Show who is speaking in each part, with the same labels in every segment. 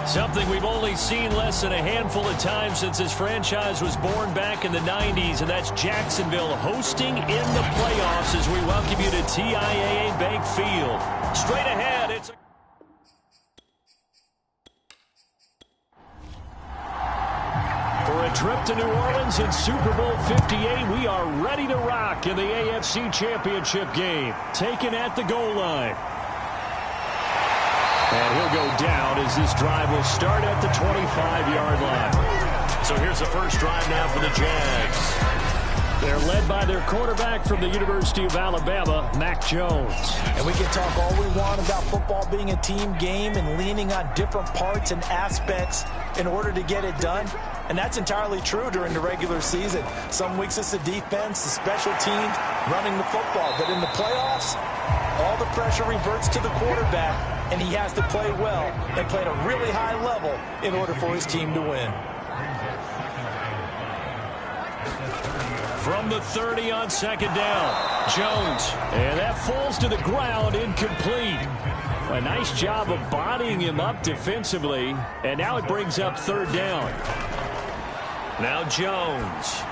Speaker 1: Something we've only seen less than a handful of times since this franchise was born back in the 90s, and that's Jacksonville hosting in the playoffs as we welcome you to TIAA Bank Field. Straight ahead, it's for a trip to New Orleans in Super Bowl 58. We are ready to rock in the AFC Championship game. Taken at the goal line. And he'll go down as this drive will start at the 25-yard line. So here's the first drive now for the Jags. They're led by their quarterback from the University of Alabama, Mac Jones.
Speaker 2: And we can talk all we want about football being a team game and leaning on different parts and aspects in order to get it done. And that's entirely true during the regular season. Some weeks it's the defense, the special teams, running the football. But in the playoffs, all the pressure reverts to the quarterback, and he has to play well and play at a really high level in order for his team to win.
Speaker 1: From the 30 on second down, Jones. And that falls to the ground, incomplete. A nice job of bodying him up defensively. And now it brings up third down. Now Jones.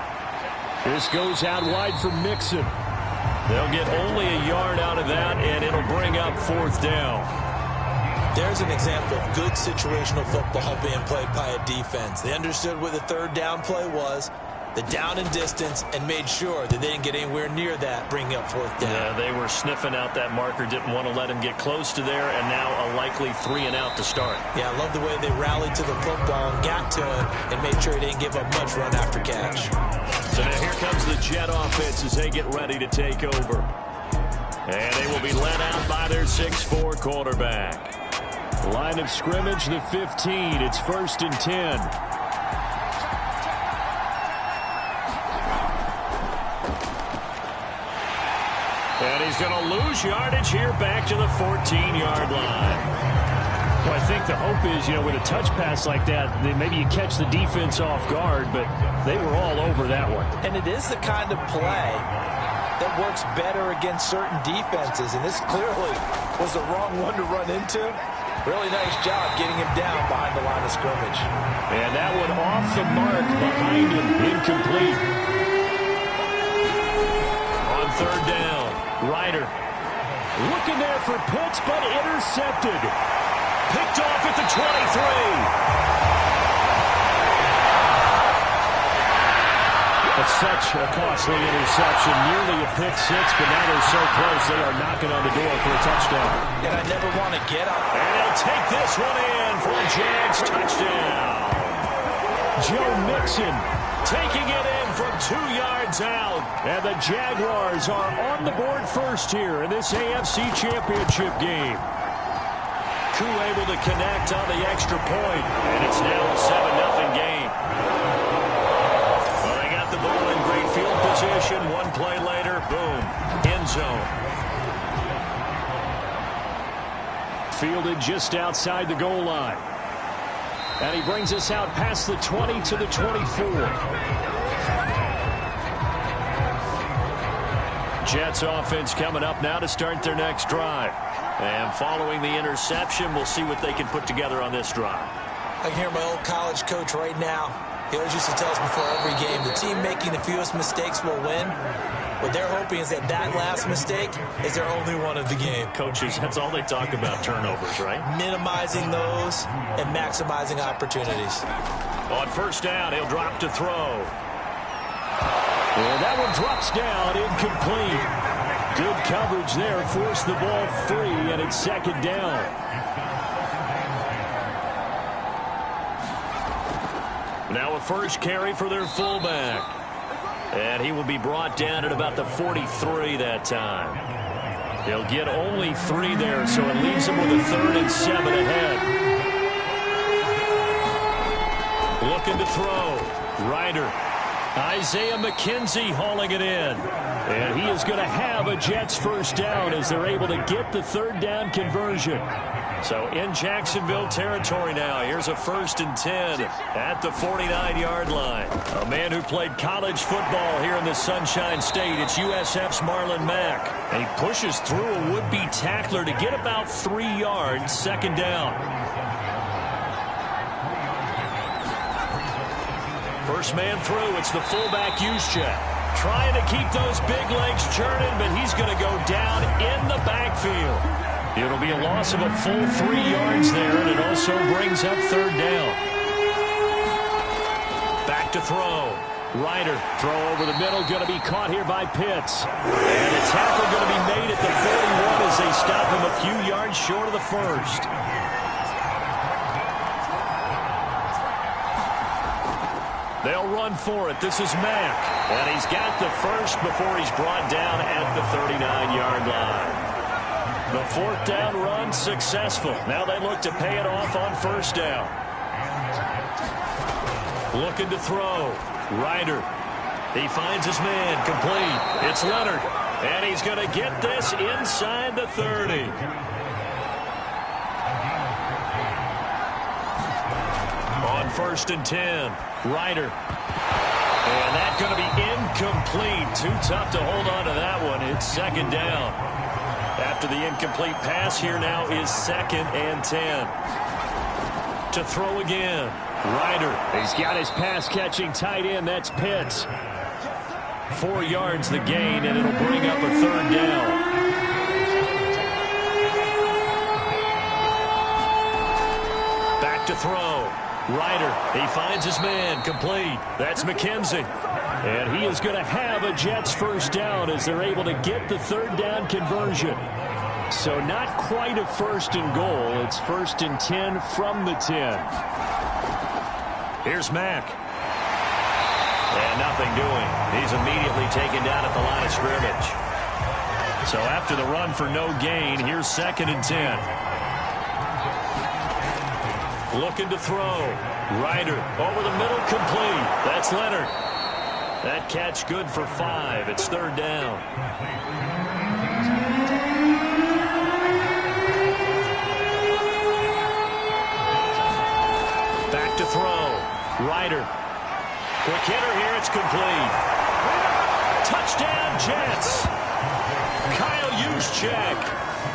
Speaker 1: This goes out wide for Mixon. They'll get only a yard out of that, and it'll bring up fourth down.
Speaker 2: There's an example of good situational football being played by a defense. They understood where the third down play was, the down and distance, and made sure that they didn't get anywhere near that, bringing up fourth down.
Speaker 1: Yeah, they were sniffing out that marker, didn't want to let him get close to there, and now a likely 3 and out to start. Yeah,
Speaker 2: I love the way they rallied to the football and got to it and made sure he didn't give up much run after catch.
Speaker 1: So now here comes the Jet offense as they get ready to take over. And they will be led out by their 6'4" quarterback. Line of scrimmage, the 15. It's 1st and 10. And he's going to lose yardage here back to the 14-yard line. Well, I think the hope is, with a touch pass like that, maybe you catch the defense off guard, but they were all over that one.
Speaker 2: And it is the kind of play that works better against certain defenses, and this clearly was the wrong one to run into. Really nice job getting him down behind the line of scrimmage.
Speaker 1: And that one off the mark behind him, incomplete. On third down, Ryder looking there for Pitts, but intercepted. Picked off at the 23. That's such a costly interception. Nearly a pick six, but now they're so close they are knocking on the door for a touchdown.
Speaker 2: And I never want to get up.
Speaker 1: And they'll take this one in for a Jags touchdown. Joe Mixon taking it in from 2 yards out. And the Jaguars are on the board first here in this AFC Championship game. Koo able to connect on the extra point, and it's now a 7-0 game. Well, they got the ball in great field position. One play later, boom, end zone. Fielded just outside the goal line. And he brings us out past the 20 to the 24. Jets offense coming up now to start their next drive. And following the interception, we'll see what they can put together on this drive.
Speaker 2: I can hear my old college coach right now. He always used to tell us before every game, the team making the fewest mistakes will win. What they're hoping is that last mistake is their only one of the game.
Speaker 1: Coaches, that's all they talk about, turnovers, right?
Speaker 2: Minimizing those and maximizing opportunities.
Speaker 1: On first down, he'll drop to throw. And that one drops down, incomplete. Good coverage there, forced the ball free, and it's second down. Now a first carry for their fullback. And he will be brought down at about the 43 that time. They'll get only 3 there, so it leaves them with a 3rd and 7 ahead. Looking to throw. Ryder. Isaiah McKenzie hauling it in. And he is going to have a Jets first down as they're able to get the 3rd down conversion. So in Jacksonville territory now. Here's a 1st and 10 at the 49-yard line. A man who played college football here in the Sunshine State. It's USF's Marlon Mack. And he pushes through a would-be tackler to get about 3 yards, second down. First man through, it's the fullback Juszczyk. Trying to keep those big legs churning, but he's going to go down in the backfield. It'll be a loss of a full 3 yards there, and it also brings up third down. Back to throw. Ryder, throw over the middle, going to be caught here by Pitts. And a tackle going to be made at the 41 as they stop him a few yards short of the first. They'll run for it. This is Mack. And he's got the first before he's brought down at the 39-yard line. The fourth down run successful. Now they look to pay it off on first down. Looking to throw. Ryder. He finds his man. Complete. It's Leonard. And he's going to get this inside the 30. On first and 10. Ryder. And that's going to be incomplete. Too tough to hold on to that one. It's second down. After the incomplete pass, here now is second and 10. To throw again. Ryder. He's got his pass-catching tight end. That's Pitts. 4 yards the gain, and it'll bring up a third down. Back to throw. Ryder, he finds his man. Complete. That's McKenzie. And he is going to have a Jets first down as they're able to get the third down conversion. So not quite a first and goal. It's first and 10 from the 10. Here's Mack. And nothing doing. He's immediately taken down at the line of scrimmage. So after the run for no gain, here's second and 10. Looking to throw. Ryder over the middle, complete. That's Leonard. That catch good for 5. It's third down. Back to throw. Ryder. Quick hitter here. It's complete. Touchdown, Jets. Kyle Juszczyk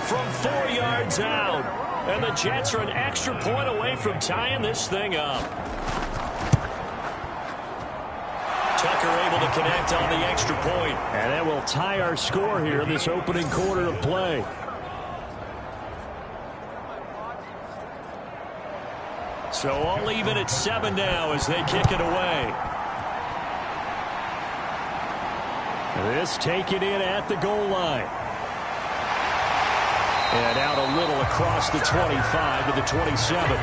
Speaker 1: from 4 yards out. And the Jets are an extra point away from tying this thing up. Tucker able to connect on the extra point. And that will tie our score here this opening quarter of play. So all even at 7 now as they kick it away. This taken in at the goal line. And out a little across the 25 to the 27.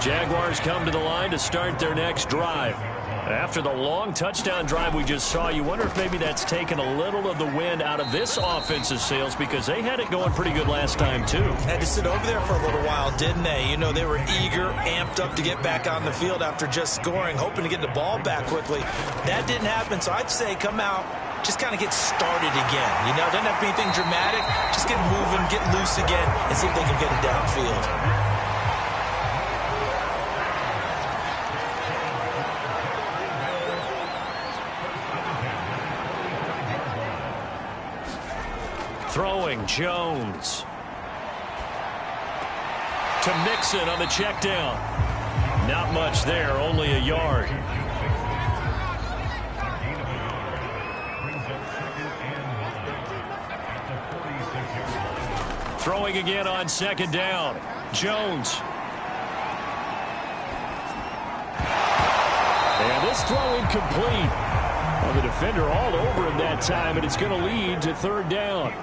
Speaker 1: Jaguars come to the line to start their next drive. After the long touchdown drive we just saw, you wonder if maybe that's taken a little of the wind out of this offensive sails because they had it going pretty good last time too.
Speaker 2: Had to sit over there for a little while, didn't they? You know, they were eager, amped up to get back on the field after just scoring, hoping to get the ball back quickly. That didn't happen, so I'd say come out, just kind of get started again. You know, doesn't have to be anything dramatic. Just get moving, get loose again, and see if they can get it downfield.
Speaker 1: Throwing, Jones. To Mixon on the check down. Not much there, only a yard. Throwing again on second down. Jones. And this throw incomplete. Well, the defender all over him that time, and it's going to lead to third down.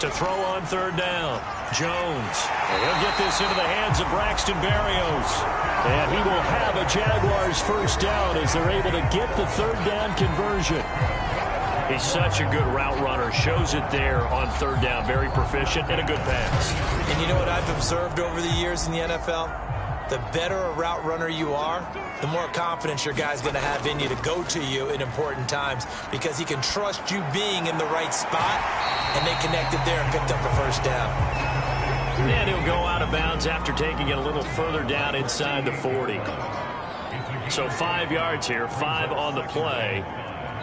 Speaker 1: To throw on third down. Jones. And he'll get this into the hands of Braxton Berrios. And he will have a Jaguars first down as they're able to get the third down conversion. He's such a good route runner. Shows it there on third down. Very proficient and a good pass.
Speaker 2: And you know what I've observed over the years in the NFL? The better a route runner you are, the more confidence your guy's going to have in you to go to you in important times because he can trust you being in the right spot, and they connected there and picked up the first down.
Speaker 1: And he'll go out of bounds after taking it a little further down inside the 40. So 5 yards here, 5 on the play.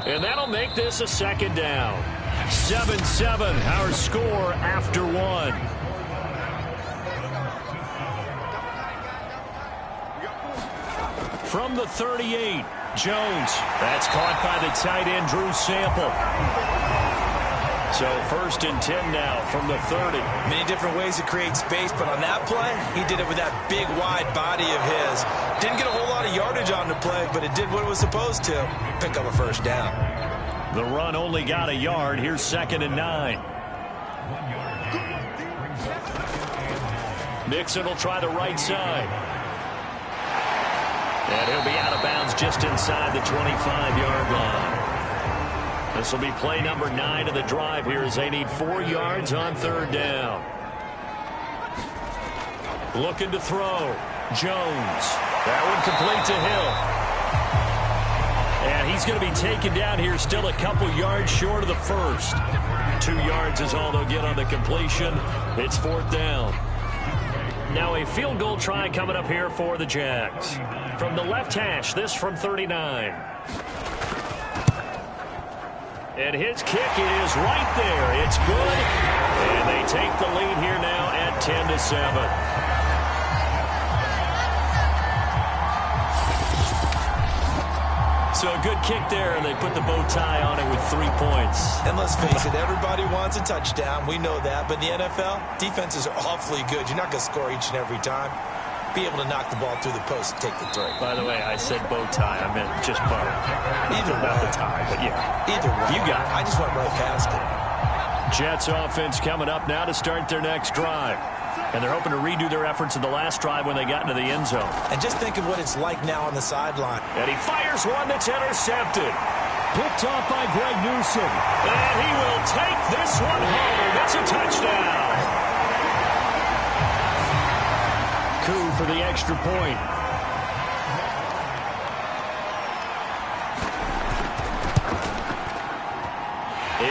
Speaker 1: And that'll make this a second down. 7-7, our score after 1. From the 38, Jones. That's caught by the tight end, Drew Sample. So 1st and 10 now from the 30.
Speaker 2: Many different ways to create space, but on that play, he did it with that big, wide body of his. Didn't get a whole lot of yardage on the play, but it did what it was supposed to. Pick up a 1st down.
Speaker 1: The run only got a yard. Here's 2nd and 9. Mixon will try the right side. And he'll be out of bounds just inside the 25-yard line. This will be play number 9 of the drive here as they need 4 yards on 3rd down. Looking to throw. Jones. That one complete to Hill. And he's going to be taken down here still a couple yards short of the 1st. 2 yards is all they'll get on the completion. It's 4th down. Now a field goal try coming up here for the Jags. From the left hash, this from 39. And his kick is right there. It's good. And they take the lead here now at 10-7. So a good kick there, and they put the bow tie on it with 3 points.
Speaker 2: And let's face it, everybody wants a touchdown. We know that. But in the NFL, defenses are awfully good. You're not going to score each and every time. Be able to knock the ball through the post and take the 3.
Speaker 1: By the way, I said bow tie. I meant just bow.
Speaker 2: Either
Speaker 1: Not
Speaker 2: way.
Speaker 1: the tie, but yeah.
Speaker 2: Either way.
Speaker 1: You got it.
Speaker 2: I just went right past it.
Speaker 1: Jets offense coming up now to start their next drive. And they're hoping to redo their efforts in the last drive when they got into the end zone.
Speaker 2: And just think of what it's like now on the sideline.
Speaker 1: And he fires one that's intercepted. Picked off by Greg Newsome. And he will take this one home. It's a touchdown. Coup for the extra point.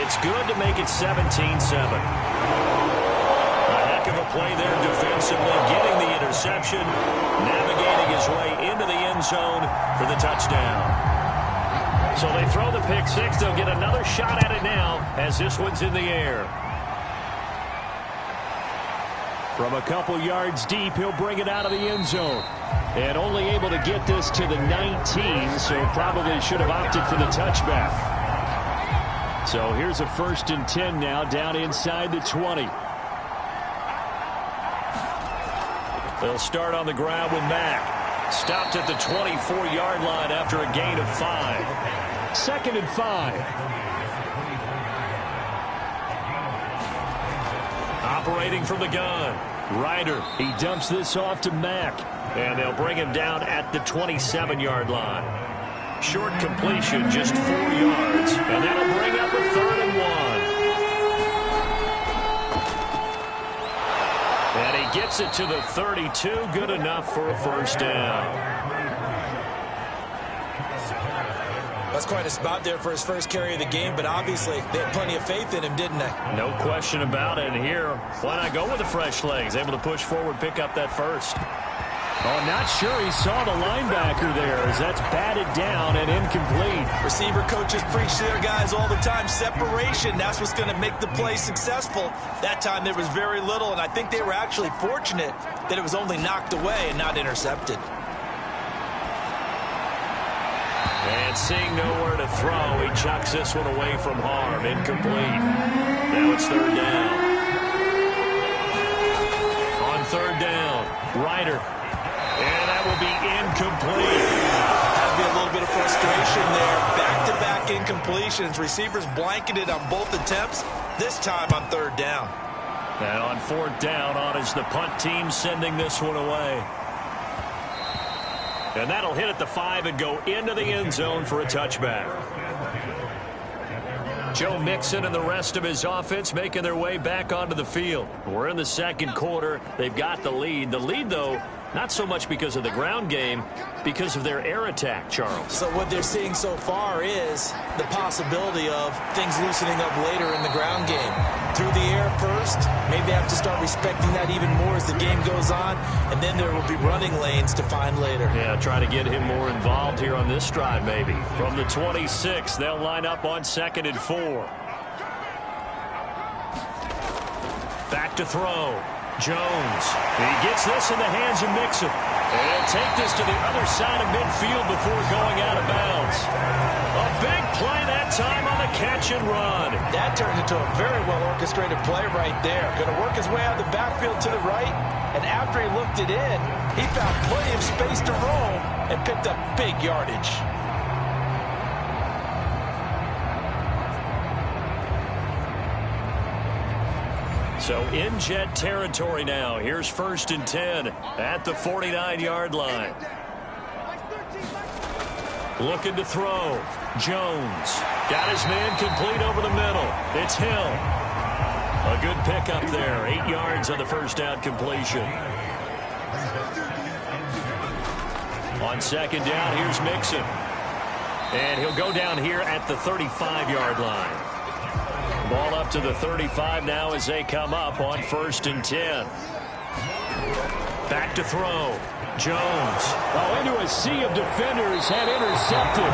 Speaker 1: It's good to make it 17-7. Play there defensively, getting the interception, navigating his way into the end zone for the touchdown. So they throw the pick 6. They'll get another shot at it now as this one's in the air. From a couple yards deep, he'll bring it out of the end zone. And only able to get this to the 19, so probably should have opted for the touchback. So here's a 1st and 10 now down inside the 20. They'll start on the ground with Mack. Stopped at the 24-yard line after a gain of 5. 2nd and 5. Operating from the gun. Ryder, he dumps this off to Mack. And they'll bring him down at the 27-yard line. Short completion, just 4 yards. And that'll bring up a 3rd and 1. And he gets it to the 32. Good enough for a 1st down.
Speaker 2: That's quite a spot there for his first carry of the game, but obviously they had plenty of faith in him, didn't they?
Speaker 1: No question about it. And here, why not go with the fresh legs? Able to push forward, pick up that 1st. Oh, not sure he saw the linebacker there as that's batted down and incomplete.
Speaker 2: Receiver coaches preach to their guys all the time. Separation, that's what's going to make the play successful. That time there was very little, and I think they were actually fortunate that it was only knocked away and not intercepted.
Speaker 1: And seeing nowhere to throw, he chucks this one away from harm. Incomplete. Now it's 3rd down. On 3rd down, Ryder. And that will be incomplete.
Speaker 2: Has to be a little bit of frustration there. Back-to-back incompletions. Receivers blanketed on both attempts, this time on 3rd down.
Speaker 1: And on 4th down, on is the punt team sending this one away. And that'll hit at the 5 and go into the end zone for a touchback. Joe Mixon and the rest of his offense making their way back onto the field. We're in the 2nd quarter. They've got the lead. The lead, though, not so much because of the ground game, because of their air attack, Charles.
Speaker 2: So what they're seeing so far is the possibility of things loosening up later in the ground game. Through the air first, maybe they have to start respecting that even more as the game goes on, and then there will be running lanes to find later.
Speaker 1: Yeah, try to get him more involved here on this drive, maybe. From the 26, they'll line up on 2nd and 4. Back to throw. Jones. He gets this in the hands of Mixon. And take this to the other side of midfield before going out of bounds. A big play that time on the catch and run.
Speaker 2: That turned into a very well-orchestrated play right there. Going to work his way out of the backfield to the right, and after he looked it in, he found plenty of space to roam and picked up big yardage.
Speaker 1: So in Jet territory now. Here's 1st and 10 at the 49-yard line. Looking to throw. Jones got his man complete over the middle. It's Hill. A good pickup there. 8 yards on the first down completion. On 2nd down, here's Mixon. And he'll go down here at the 35-yard line. Ball up to the 35 now as they come up on 1st and 10. Back to throw. Jones. Oh, into a sea of defenders, had intercepted.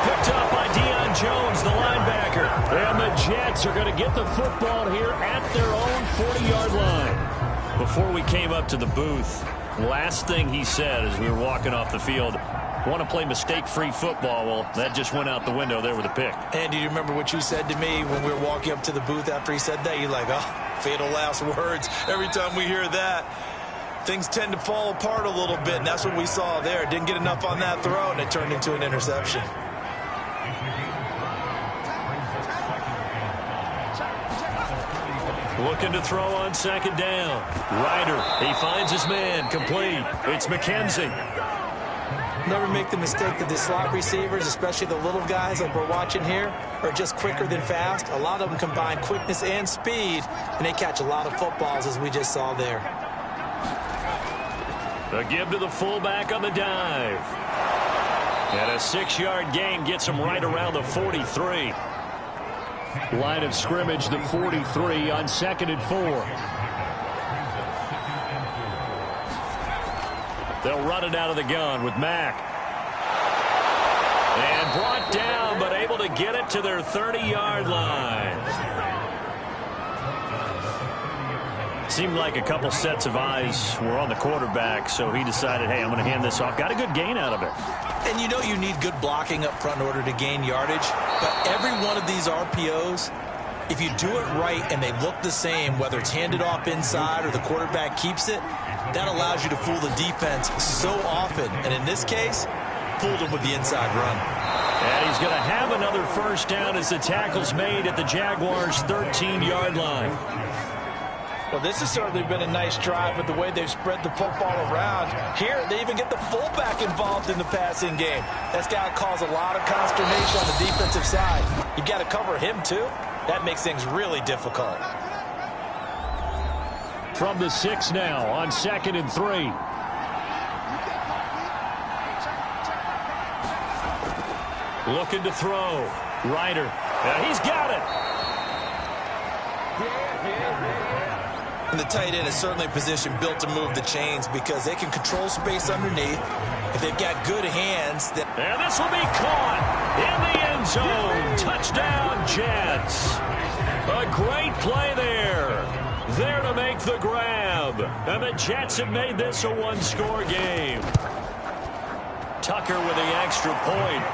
Speaker 1: Picked up by Deion Jones, the linebacker. And the Jets are going to get the football here at their own 40-yard line. Before we came up to the booth, last thing he said as we were walking off the field, want to play mistake-free football. Well, that just went out the window there with a pick.
Speaker 2: And do you remember what you said to me when we were walking up to the booth after he said that? You're like, oh, fatal last words. Every time we hear that, things tend to fall apart a little bit, and that's what we saw there. Didn't get enough on that throw, and it turned into an interception.
Speaker 1: Looking to throw on 2nd down. Ryder, he finds his man, complete. It's McKenzie.
Speaker 2: Never make the mistake that the slot receivers, especially the little guys like we're watching here, are just quicker than fast. A lot of them combine quickness and speed, and they catch a lot of footballs, as we just saw there.
Speaker 1: A give to the fullback on the dive. And a 6-yard gain gets him right around the 43. Line of scrimmage, the 43 on 2nd and 4. They'll run it out of the gun with Mack. And brought down, but able to get it to their 30-yard line. Seemed like a couple sets of eyes were on the quarterback, so he decided, hey, I'm going to hand this off. Got a good gain out of it.
Speaker 2: And you know you need good blocking up front in order to gain yardage. But every one of these RPOs, if you do it right and they look the same, whether it's handed off inside or the quarterback keeps it, that allows you to fool the defense so often. And in this case, fooled him with the inside run.
Speaker 1: And he's going to have another first down as the tackle's made at the Jaguars' 13-yard line.
Speaker 2: Well, this has certainly been a nice drive with the way they've spread the football around. Here, they even get the fullback involved in the passing game. That's got to cause a lot of consternation on the defensive side. You've got to cover him, too. That makes things really difficult.
Speaker 1: From the 6 now on 2nd and 3. Looking to throw. Ryder. He's got it.
Speaker 2: And the tight end is certainly a position built to move the chains because they can control space underneath. If they've got good hands, then...
Speaker 1: And this will be caught in the end zone. Touchdown, Jets. A great play there. There to make the grab. And the Jets have made this a one-score game. Tucker with the extra point.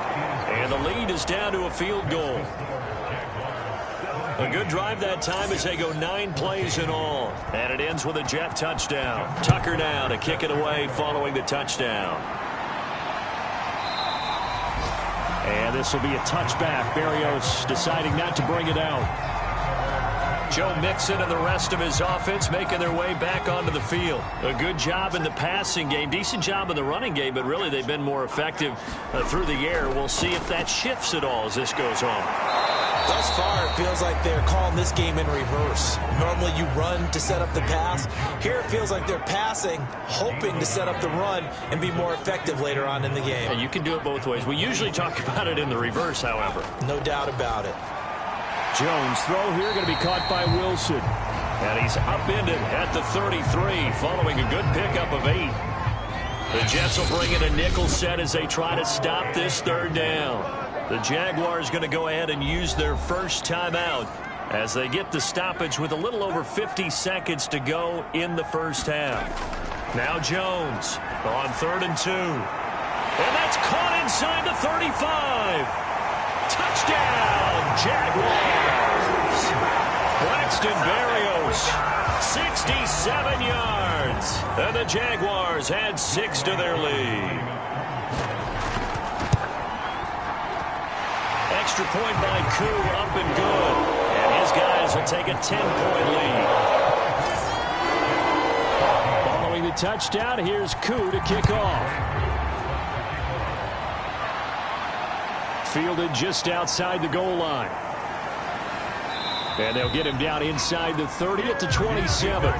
Speaker 1: And the lead is down to a field goal. A good drive that time as they go 9 plays in all. And it ends with a Jet touchdown. Tucker now to kick it away following the touchdown. And this will be a touchback. Berrios deciding not to bring it out. Joe Mixon and the rest of his offense making their way back onto the field. A good job in the passing game. Decent job in the running game, but really they've been more effective through the air. We'll see if that shifts at all as this goes on.
Speaker 2: Thus far, it feels like they're calling this game in reverse. Normally you run to set up the pass. Here it feels like they're passing, hoping to set up the run and be more effective later on in the game.
Speaker 1: And you can do it both ways. We usually talk about it in the reverse, however.
Speaker 2: No doubt about it.
Speaker 1: Jones throw here going to be caught by Wilson. And he's upended at the 33 following a good pickup of 8. The Jets will bring in a nickel set as they try to stop this 3rd down. The Jaguars going to go ahead and use their first timeout as they get the stoppage with a little over 50 seconds to go in the first half. Now Jones on 3rd and 2. And that's caught inside the 35. Touchdown, Jaguars. Braxton Berrios, 67 yards. And the Jaguars add 6 to their lead. Extra point by Koo, up and good. And his guys will take a 10-point lead. Following the touchdown, here's Koo to kick off. Fielded just outside the goal line. And they'll get him down inside the 30 at the 27.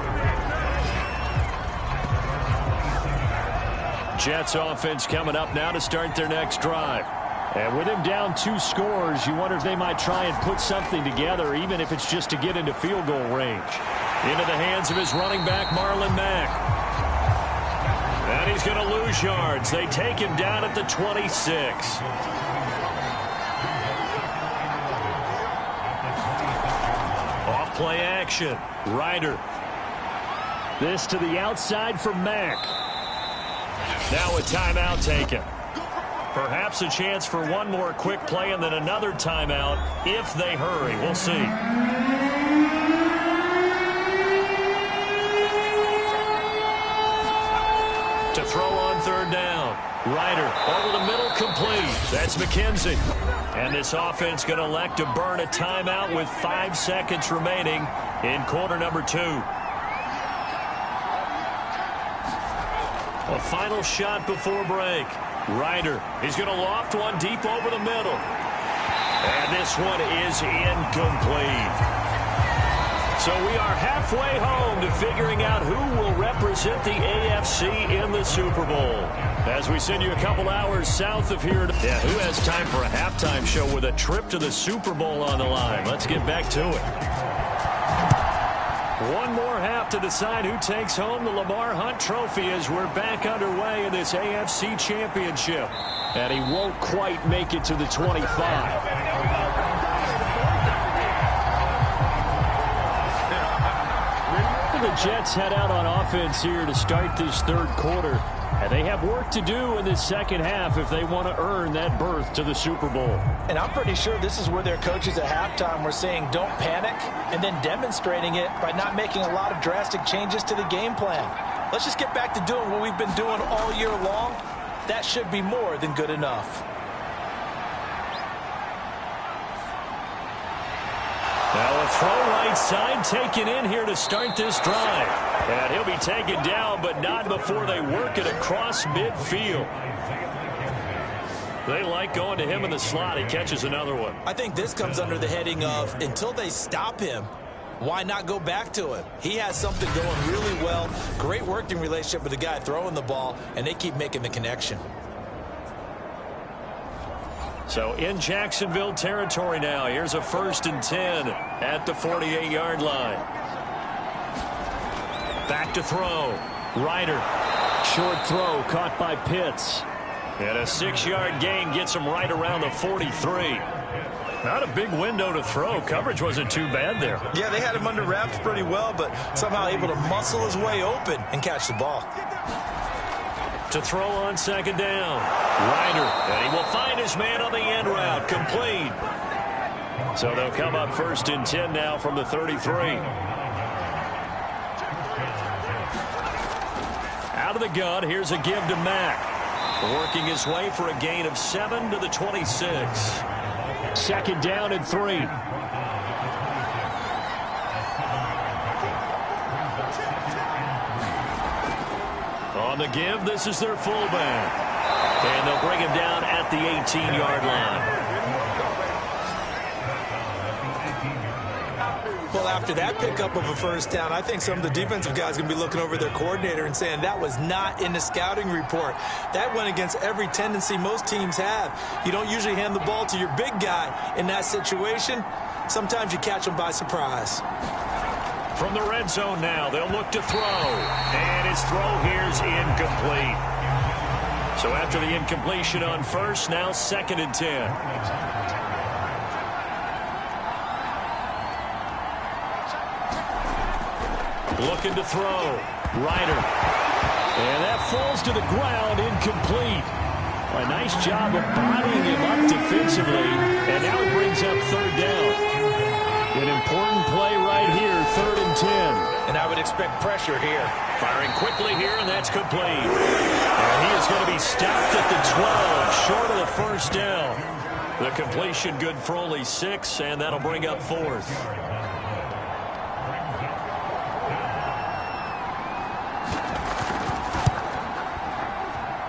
Speaker 1: Jets offense coming up now to start their next drive. And with him down 2 scores, you wonder if they might try and put something together, even if it's just to get into field goal range. Into the hands of his running back, Marlon Mack. And he's going to lose yards. They take him down at the 26. Play action. Ryder. This to the outside for Mack. Now a timeout taken. Perhaps a chance for one more quick play and then another timeout if they hurry. We'll see. To throw on 3rd down. Ryder over the middle, complete. That's McKenzie. And this offense going to elect to burn a timeout with 5 seconds remaining in quarter number 2. A final shot before break. Ryder, he's going to loft one deep over the middle. And this one is incomplete. So we are halfway home to figuring out who will represent the AFC in the Super Bowl. As we send you a couple hours south of here. Yeah, who has time for a halftime show with a trip to the Super Bowl on the line? Let's get back to it. One more half to decide who takes home the Lamar Hunt Trophy as we're back underway in this AFC Championship. And he won't quite make it to the 25. The Jets head out on offense here to start this 3rd quarter. And they have work to do in this second half if they want to earn that berth to the Super Bowl.
Speaker 2: And I'm pretty sure this is where their coaches at halftime were saying don't panic and then demonstrating it by not making a lot of drastic changes to the game plan. Let's just get back to doing what we've been doing all year long. That should be more than good enough.
Speaker 1: Now a throw right side taken in here to start this drive. And he'll be taken down, but not before they work it across midfield. They like going to him in the slot. He catches another one.
Speaker 2: I think this comes under the heading of until they stop him, why not go back to him? He has something going really well. Great working relationship with the guy throwing the ball, and they keep making the connection.
Speaker 1: So in Jacksonville territory now. Here's a 1st and 10 at the 48-yard line. Back to throw. Ryder. Short throw caught by Pitts. And a 6-yard gain gets him right around the 43. Not a big window to throw. Coverage wasn't too bad there.
Speaker 2: Yeah, they had him under wraps pretty well, but somehow able to muscle his way open and catch the ball.
Speaker 1: To throw on 2nd down. Ryder, and he will find his man on the end route. Complete. So they'll come up 1st and 10 now from the 33. Out of the gun, here's a give to Mack. Working his way for a gain of 7 to the 26. 2nd down and 3. On the give, this is their fullback. And they'll bring him down at the 18-yard line.
Speaker 2: Well, after that pickup of a 1st down, I think some of the defensive guys are going to be looking over their coordinator and saying that was not in the scouting report. That went against every tendency most teams have. You don't usually hand the ball to your big guy in that situation. Sometimes you catch them by surprise.
Speaker 1: From the red zone now, they'll look to throw. And his throw here's incomplete. So after the incompletion on 1st, now 2nd and 10. Looking to throw. Ryder. And that falls to the ground, incomplete. A nice job of bodying him up defensively, and now it brings up third down. An important play right here, 3rd and 10.
Speaker 2: And I would expect pressure here.
Speaker 1: Firing quickly here, and that's complete. And he is going to be stopped at the 12, short of the first down. The completion good for only 6, and that'll bring up 4th.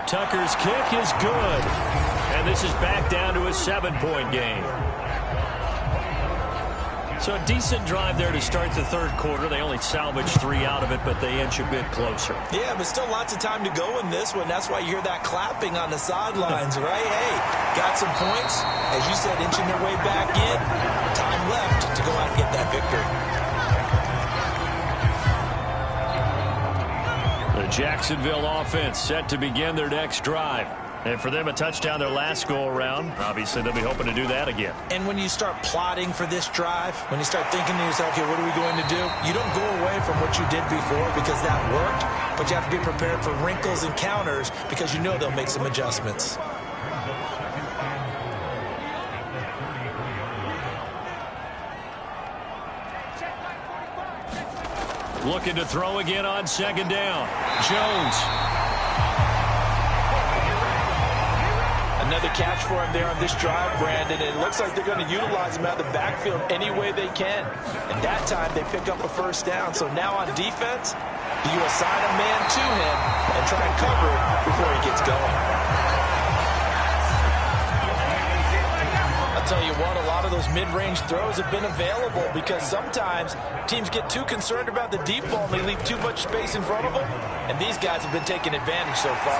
Speaker 1: Tucker's kick is good. And this is back down to a 7-point game. So a decent drive there to start the 3rd quarter. They only salvaged 3 out of it, but they inch a bit closer.
Speaker 2: Yeah, but still lots of time to go in this one. That's why you hear that clapping on the sidelines, right? Hey, got some points. As you said, inching their way back in. Time left to go out and get that victory.
Speaker 1: The Jacksonville offense set to begin their next drive. And for them, a touchdown their last go-around. Obviously, they'll be hoping to do that again.
Speaker 2: And when you start plotting for this drive, when you start thinking to yourself, okay, what are we going to do? You don't go away from what you did before because that worked, but you have to be prepared for wrinkles and counters because you know they'll make some adjustments.
Speaker 1: Looking to throw again on 2nd down. Jones.
Speaker 2: Another catch for him there on this drive, Brandon. It looks like they're going to utilize him out of the backfield any way they can. And that time they pick up a first down. So now on defense, do you assign a man to him and try and cover it before he gets going? I'll tell you what, a lot of those mid-range throws have been available because sometimes teams get too concerned about the deep ball and they leave too much space in front of them. And these guys have been taking advantage so far.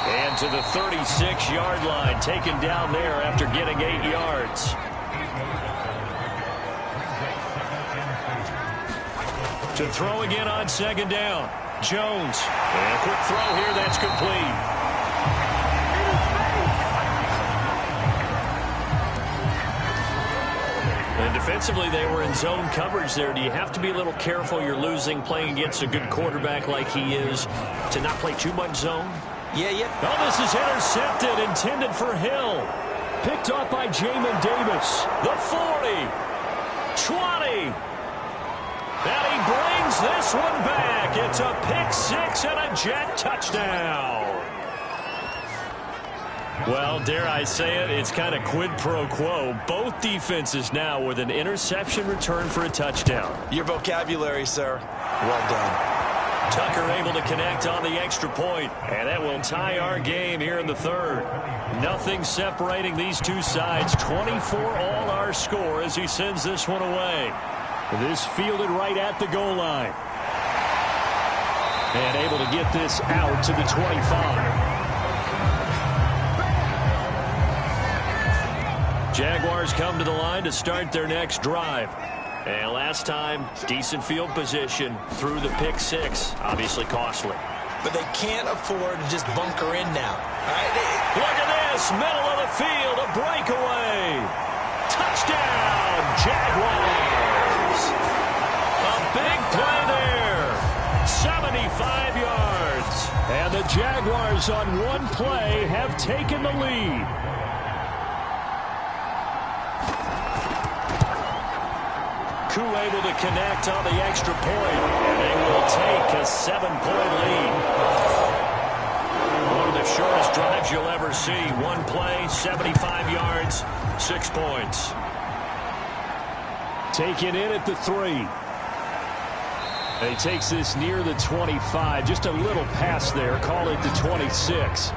Speaker 1: And to the 36-yard line, taken down there after getting 8 yards. To throw again on 2nd down. Jones. And a quick throw here, that's complete. And defensively, they were in zone coverage there. Do you have to be a little careful? You're losing playing against a good quarterback like he is to not play too much zone?
Speaker 2: Yeah.
Speaker 1: Oh, this is intercepted, intended for Hill. Picked off by Jamin Davis. The 40. 20. And he brings this one back. It's a pick-6 and a Jet touchdown. Well, dare I say it, it's kind of quid pro quo. Both defenses now with an interception return for a touchdown.
Speaker 2: Your vocabulary, sir. Well done.
Speaker 1: Tucker able to connect on the extra point, and that will tie our game here in the 3rd. Nothing separating these two sides. 24 all our score as he sends this one away. This fielded right at the goal line. And able to get this out to the 25. Jaguars come to the line to start their next drive. And last time, decent field position through the pick-6. Obviously costly.
Speaker 2: But they can't afford to just bunker in now. All right?
Speaker 1: Look at this. Middle of the field. A breakaway. Touchdown, Jaguars. A big play there. 75 yards. And the Jaguars on one play have taken the lead. Koo able to connect on the extra point, and they will take a 7-point lead. One of the shortest drives you'll ever see. One play, 75 yards, 6 points. Taken in at the 3. And he takes this near the 25. Just a little pass there. Call it the 26.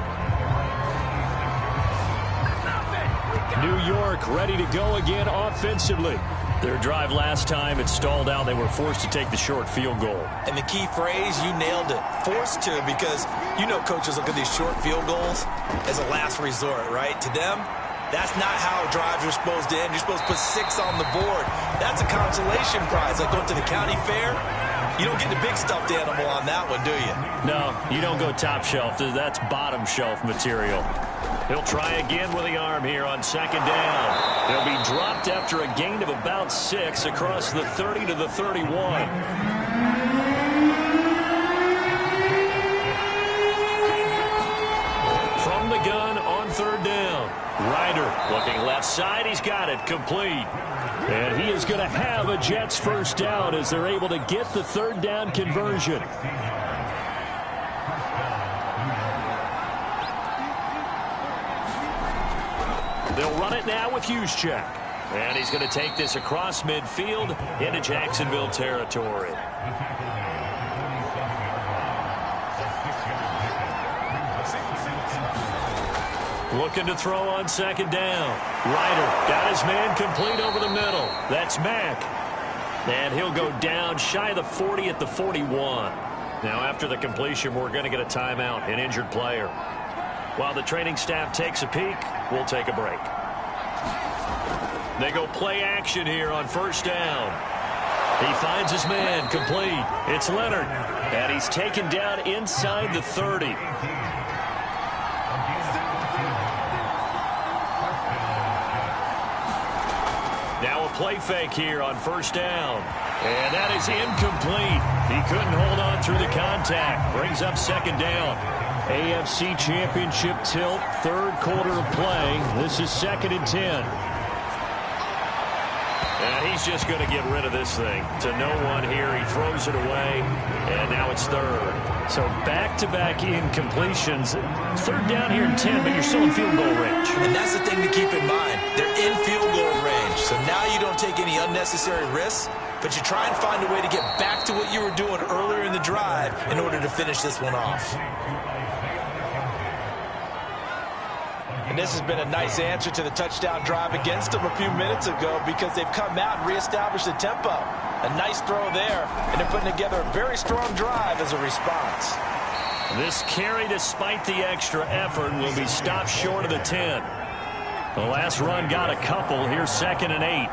Speaker 1: New York ready to go again offensively. Their drive last time, it stalled out. They were forced to take the short field goal.
Speaker 2: And the key phrase, you nailed it. Forced to, because you know coaches look at these short field goals as a last resort, right? To them, that's not how drives are supposed to end. You're supposed to put 6 on the board. That's a consolation prize. Like going to the county fair, you don't get the big stuffed animal on that one, do you?
Speaker 1: No, you don't go top shelf. That's bottom shelf material. He'll try again with the arm here on 2nd down. He'll be dropped after a gain of about 6 across the 30 to the 31. third down. Ryder looking left side. He's got it complete. And he is going to have a Jets first down as they're able to get the third down conversion. They'll run it now with Juszczyk. And he's going to take this across midfield into Jacksonville territory. Looking to throw on second down. Ryder got his man complete over the middle. That's Mack. And he'll go down shy of the 40 at the 41. Now after the completion, we're going to get a timeout, an injured player. While the training staff takes a peek, we'll take a break. They go play action here on first down. He finds his man complete. It's Leonard. And he's taken down inside the 30. Now a play fake here on first down. And that is incomplete. He couldn't hold on through the contact. Brings up second down. AFC Championship tilt, third quarter of play. This is 2nd and 10. And he's just going to get rid of this thing to no one here. He throws it away, and now it's third. So back-to-back incompletions. Third down here in 10, but you're still in field goal range.
Speaker 2: And that's the thing to keep in mind. They're in field goal range. So now you don't take any unnecessary risks, but you try and find a way to get back to what you were doing earlier in the drive in order to finish this one off. And this has been a nice answer to the touchdown drive against them a few minutes ago because they've come out and reestablished the tempo. A nice throw there, and they're putting together a very strong drive as a response.
Speaker 1: This carry, despite the extra effort, will be stopped short of the 10. The last run got a couple. Here's 2nd and 8.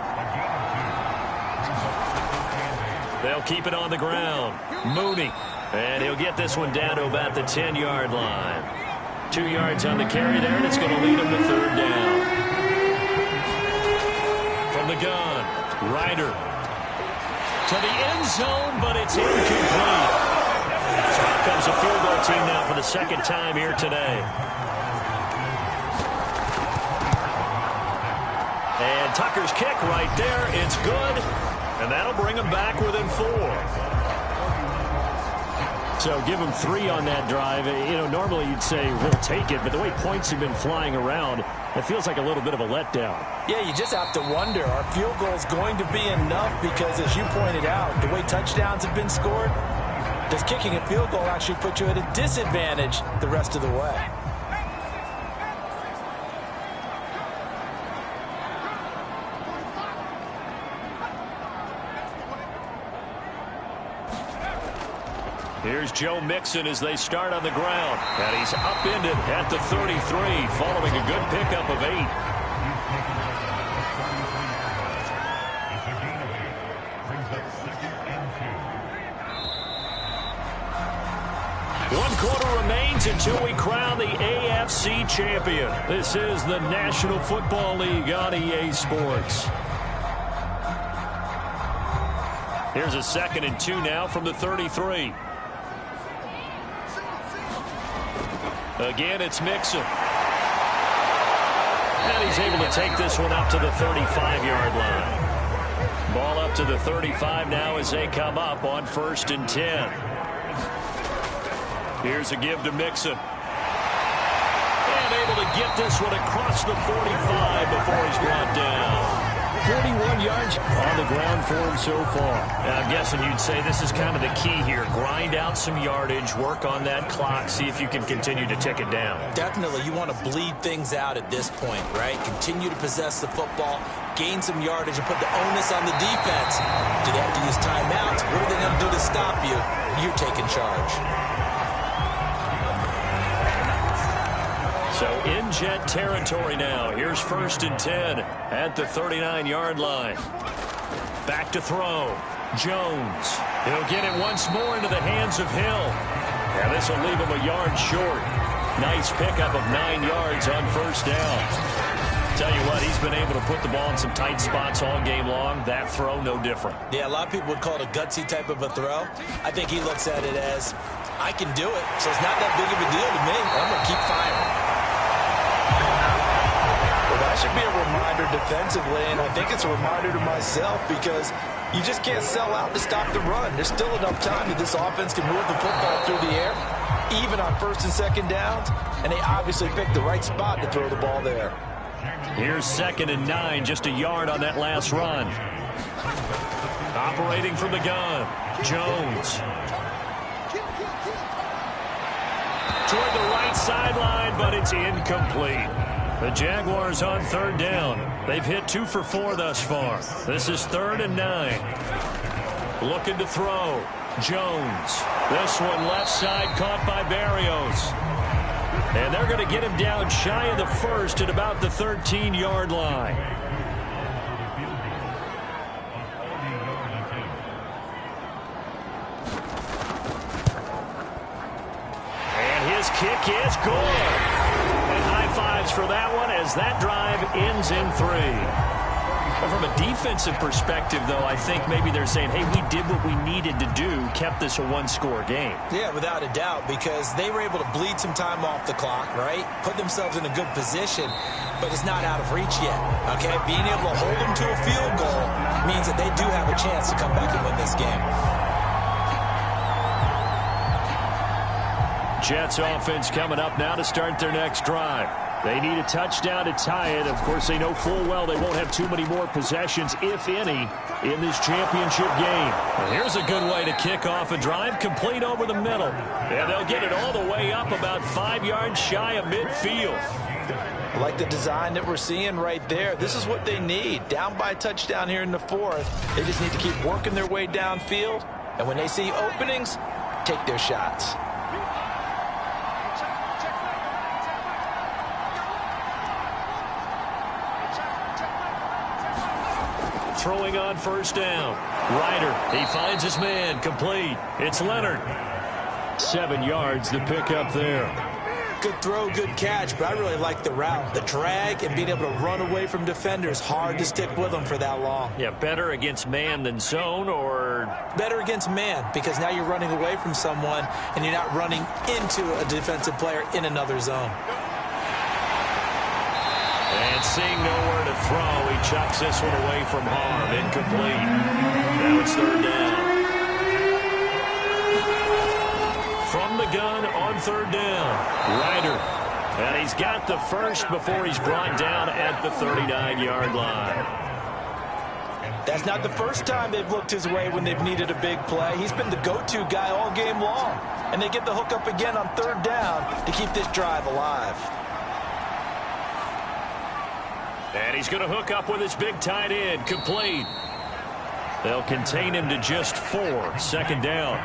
Speaker 1: They'll keep it on the ground. Mooney. And he'll get this one down to about the 10-yard line. 2 yards on the carry there, and it's going to lead him to third down. From the gun, Ryder to the end zone, but it's incomplete. So out comes a field goal team now for the second time here today. And Tucker's kick right there. It's good, and that'll bring him back within 4. So give them 3 on that drive. You know, normally you'd say we'll take it, but the way points have been flying around, it feels like a little bit of a letdown.
Speaker 2: Yeah, you just have to wonder, are field goals going to be enough? Because as you pointed out, the way touchdowns have been scored, does kicking a field goal actually put you at a disadvantage the rest of the way?
Speaker 1: Here's Joe Mixon as they start on the ground. And he's upended at the 33 following a good pickup of 8. One quarter remains until we crown the AFC champion. This is the National Football League on EA Sports. Here's a 2nd and 2 now from the 33. Again, it's Mixon. And he's able to take this one up to the 35-yard line. Ball up to the 35 now as they come up on 1st and 10. Here's a give to Mixon. And able to get this one across the 45 before he's brought down. 41 yards on the ground for him so far. And I'm guessing you'd say this is kind of the key here. Grind out some yardage, work on that clock, see if you can continue to tick it down.
Speaker 2: Definitely, you want to bleed things out at this point, right? Continue to possess the football, gain some yardage, and put the onus on the defense. Do they have to use timeouts? What are they going to do to stop you? You're taking charge.
Speaker 1: So in Jet territory now. Here's 1st and 10 at the 39-yard line. Back to throw. Jones. He'll get it once more into the hands of Hill. And this will leave him a yard short. Nice pickup of 9 yards on 1st down. Tell you what, he's been able to put the ball in some tight spots all game long. That throw, no different.
Speaker 2: Yeah, a lot of people would call it a gutsy type of a throw. I think he looks at it as, I can do it, so it's not that big of a deal to me. I'm going to keep firing. should be a reminder defensively, and I think it's a reminder to myself because you just can't sell out to stop the run. There's still enough time that this offense can move the football through the air, even on first and second downs, and they obviously picked the right spot to throw the ball there.
Speaker 1: Here's 2nd and 9, just a yard on that last run. Operating from the gun, Jones. Toward the right sideline, but it's incomplete. The Jaguars on 3rd down. They've hit 2 for 4 thus far. This is 3rd and 9. Looking to throw. Jones. This one left side caught by Berrios. And they're going to get him down shy of the first at about the 13-yard line. And his kick is good. And high fives for that one as that drive ends in 3. From a defensive perspective, though, I think maybe they're saying, hey, we did what we needed to do, kept this a one-score game.
Speaker 2: Yeah, without a doubt, because they were able to bleed some time off the clock, right? Put themselves in a good position, but it's not out of reach yet, okay? Being able to hold them to a field goal means that they do have a chance to come back and win this game.
Speaker 1: Jets offense coming up now to start their next drive. They need a touchdown to tie it. Of course, they know full well they won't have too many more possessions, if any, in this championship game. And here's a good way to kick off a drive, complete over the middle. And they'll get it all the way up about 5 yards shy of midfield.
Speaker 2: I like the design that we're seeing right there. This is what they need. Down by a touchdown here in the 4th. They just need to keep working their way downfield. And when they see openings, take their shots.
Speaker 1: Throwing on 1st down. Ryder, he finds his man, complete. It's Leonard. 7 yards, the pickup there.
Speaker 2: Good throw, good catch, but I really like the route. The drag and being able to run away from defenders. Hard to stick with them for that long.
Speaker 1: Yeah, better against man than zone, or?
Speaker 2: Better against man, because now you're running away from someone and you're not running into a defensive player in another zone.
Speaker 1: And seeing nowhere to throw, he chucks this one away from harm. Incomplete. Now it's 3rd down. From the gun on 3rd down, Ryder. And he's got the first before he's brought down at the 39-yard line.
Speaker 2: That's not the first time they've looked his way when they've needed a big play. He's been the go-to guy all game long. And they get the hook up again on 3rd down to keep this drive alive.
Speaker 1: And he's going to hook up with his big tight end, complete. They'll contain him to just 4, 2nd down.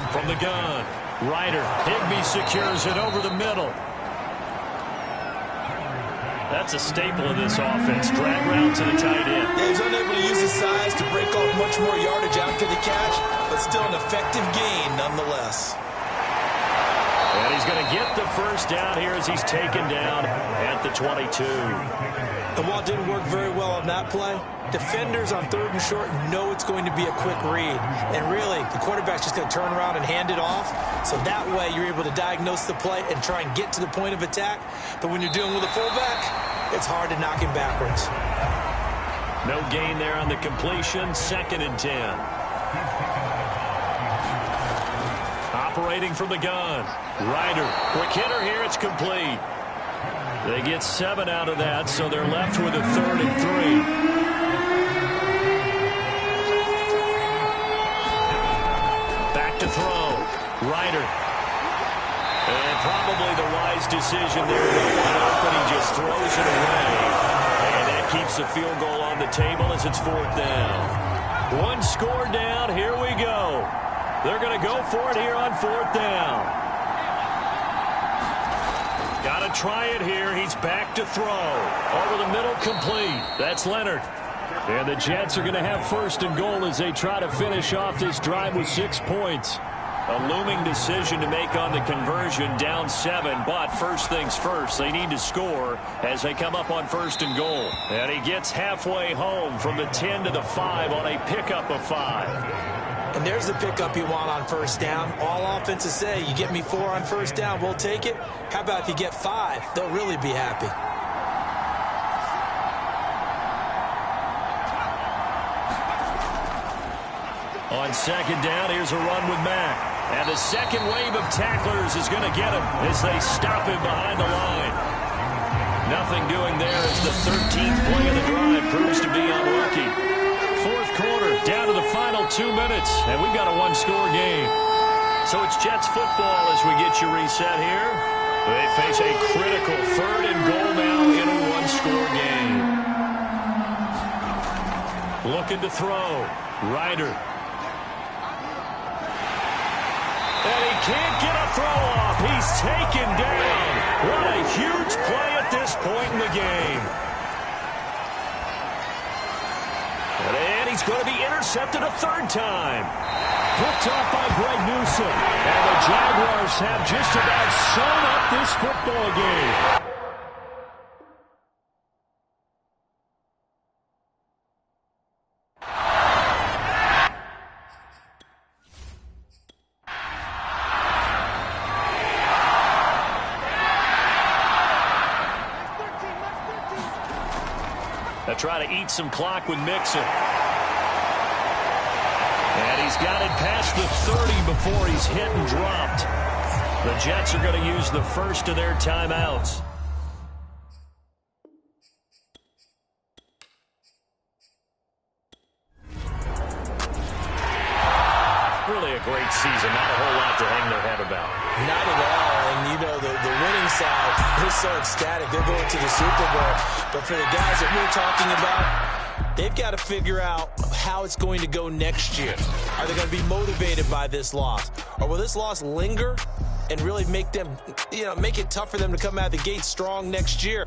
Speaker 1: From the gun, Ryder. Higbee secures it over the middle. That's a staple of this offense. Drag route to the tight end.
Speaker 2: Yeah, he's unable to use his size to break off much more yardage after the catch, but still an effective gain nonetheless.
Speaker 1: And he's going to get the first down here as he's taken down at the 22.
Speaker 2: And while it didn't work very well on that play, defenders on 3rd and short know it's going to be a quick read. And really, the quarterback's just going to turn around and hand it off. So that way, you're able to diagnose the play and try and get to the point of attack. But when you're dealing with a fullback, it's hard to knock him backwards.
Speaker 1: No gain there on the completion. 2nd and 10. Operating from the gun. Ryder, quick hitter here, it's complete. They get 7 out of that, so they're left with a 3rd and 3. Back to throw. Ryder. And probably the wise decision there. Wide open, he just throws it away. And that keeps the field goal on the table as it's 4th down. 1 score down, here we go. They're going to go for it here on 4th down. Got to try it here. He's back to throw. Over the middle, complete. That's Leonard. And the Jets are going to have 1st and goal as they try to finish off this drive with 6 points. A looming decision to make on the conversion, down 7. But first things first, they need to score as they come up on 1st and goal. And he gets halfway home from the 10 to the 5 on a pickup of 5.
Speaker 2: And there's the pickup you want on first down. All offenses say, you get me 4 on first down, we'll take it. How about if you get 5? They'll really be happy.
Speaker 1: On second down, here's a run with Mack. And the second wave of tacklers is going to get him as they stop him behind the line. Nothing doing there as the 13th play of the drive proves to be unlucky. Fourth quarter, down to the final 2 minutes, and we've got a one-score game. So it's Jets football as we get you reset here. They face a critical 3rd and goal now in a one-score game. Looking to throw. Ryder. And he can't get a throw off. He's taken down. What a huge play at this point in the game. And he's going to be intercepted a 3rd time. Picked off by Greg Newsome. And the Jaguars have just about sewn up this football game. They'll try to eat some clock with Mixon. And he's got it past the 30 before he's hit and dropped. The Jets are going to use the first of their timeouts. Really a great season. Not a whole lot to hang their head about.
Speaker 2: Not at all. And, you know, the winning side, they're so ecstatic. They're going to the Super Bowl. But for the guys that we're talking about, they've got to figure out how it's going to go next year. Are they going to be motivated by this loss? Or will this loss linger and really make them, make it tough for them to come out of the gate strong next year?